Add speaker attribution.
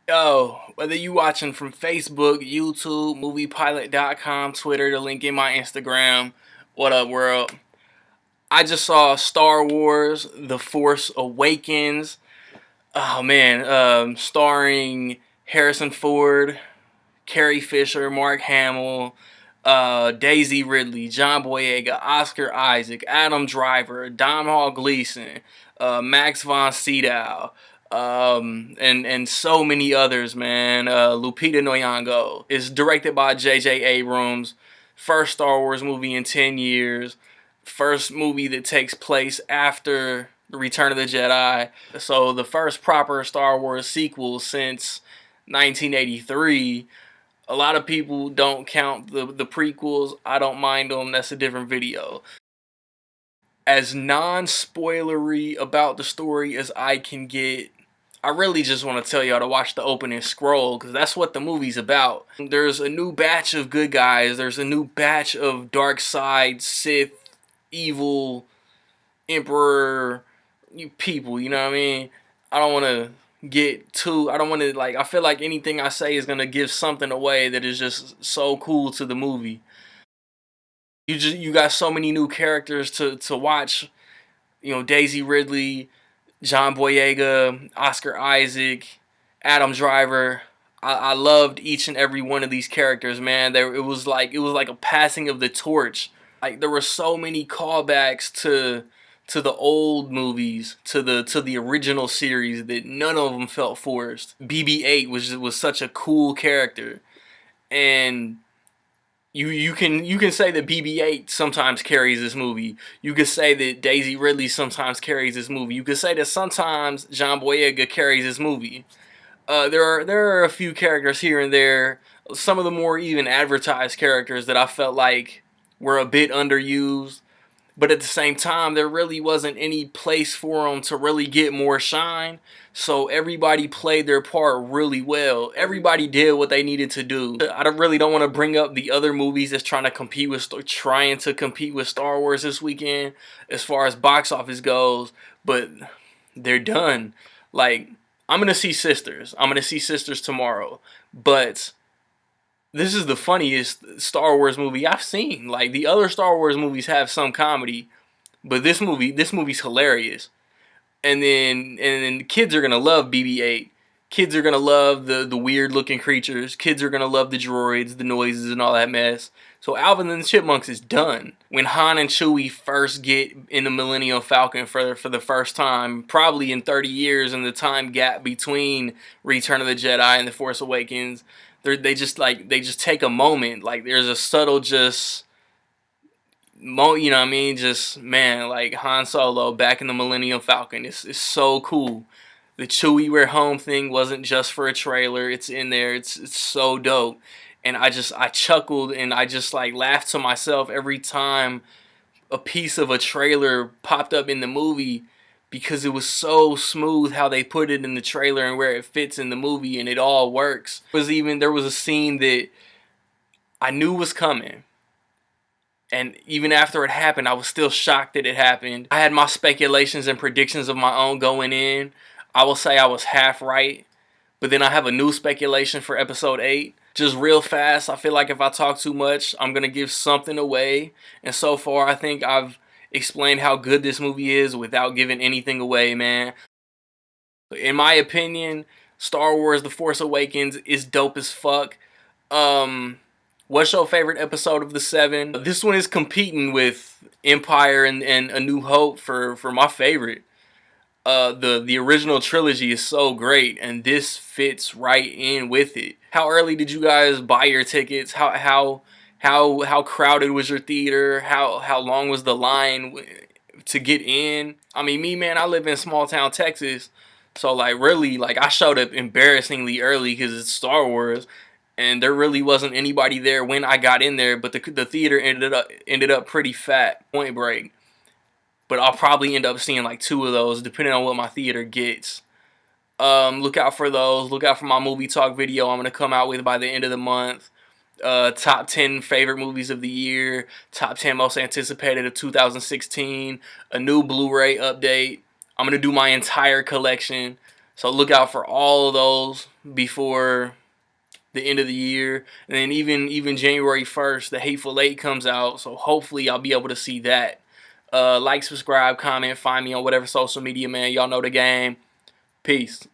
Speaker 1: Yo, whether you watching from Facebook, YouTube, moviepilot.com, Twitter, the link in my Instagram, what up world? I just saw Star Wars: The Force Awakens. Oh man, starring Harrison Ford, Carrie Fisher, Mark Hamill, Daisy Ridley, John Boyega, Oscar Isaac, Adam Driver, Domhnall Gleeson, Max von Sydow, and so many others, man. Lupita Nyong'o. It's directed by J.J. Abrams. First Star Wars movie in 10 years. First movie that takes place after the Return of the Jedi. So the first proper Star Wars sequel since 1983. A lot of people don't count the prequels. I don't mind them. That's a different video. As non-spoilery about the story as I can get, I really just want to tell y'all to watch the opening scroll, because that's what the movie's about. There's a new batch of good guys. There's a new batch of dark side, Sith, evil, Emperor people, you know what I mean? I don't want to I don't want to, I feel like anything I say is going to give something away that is just so cool to the movie. You got so many new characters to watch. Daisy Ridley, John Boyega, Oscar Isaac, Adam Driver. I loved each and every one of these characters, man. It was like a passing of the torch. Like, there were so many callbacks to the old movies, to the original series, that none of them felt forced. BB-8 was such a cool character, and you can say that BB-8 sometimes carries this movie. You could say that Daisy Ridley sometimes carries this movie. You could say that sometimes John Boyega carries this movie. There are a few characters here and there, some of the more even advertised characters that I felt like were a bit underused. But at the same time, there really wasn't any place for them to really get more shine. So everybody played their part really well. Everybody did what they needed to do. Really don't want to bring up the other movies that's trying to compete with Star Wars this weekend as far as box office goes, but they're done. Like, I'm gonna see Sisters. I'm gonna see Sisters tomorrow, but this is the funniest Star Wars movie I've seen. Like, the other Star Wars movies have some comedy, but this movie's hilarious. And then kids are gonna love BB-8. Kids are gonna love the weird looking creatures. Kids are gonna love the droids, the noises, and all that mess. So Alvin and the Chipmunks is done. When Han and Chewie first get in the Millennium Falcon for the first time, probably in 30 years, in the time gap between Return of the Jedi and The Force Awakens, they just take a moment. Like, there's a subtle you know what I mean? Just, man, like, Han Solo back in the Millennium Falcon. It's so cool. The Chewie We're Home thing wasn't just for a trailer. It's in there. It's so dope. And I chuckled, and I just, like, laughed to myself every time a piece of a trailer popped up in the movie, because it was so smooth how they put it in the trailer and where it fits in the movie, and it all works. There was a scene that I knew was coming, and even after it happened, I was still shocked that it happened. I had my speculations and predictions of my own going in. I will say I was half right, but then I have a new speculation for episode 8. Just real fast, I feel like if I talk too much, I'm going to give something away. And so far, I think I've explained how good this movie is without giving anything away, man. In my opinion, Star Wars: The Force Awakens is dope as fuck. Um, what's your favorite episode of the 7? This one is competing with Empire and A New Hope for my favorite. The original trilogy is so great, and this fits right in with it. How early did you guys buy your tickets? How crowded was your theater? How long was the line to get in? I mean, me, man, I live in small town Texas, so, like, really, like, I showed up embarrassingly early because it's Star Wars, and there really wasn't anybody there when I got in there. But the theater ended up pretty fat. Point Break. But I'll probably end up seeing like 2 of those, depending on what my theater gets. Look out for those. Look out for my movie talk video I'm going to come out with by the end of the month. Top 10 favorite movies of the year. Top 10 most anticipated of 2016. A new Blu-ray update. I'm going to do my entire collection. So look out for all of those before the end of the year. And then even January 1st, The Hateful Eight comes out. So hopefully I'll be able to see that. Like, subscribe, comment, find me on whatever social media, man. Y'all know the game. Peace.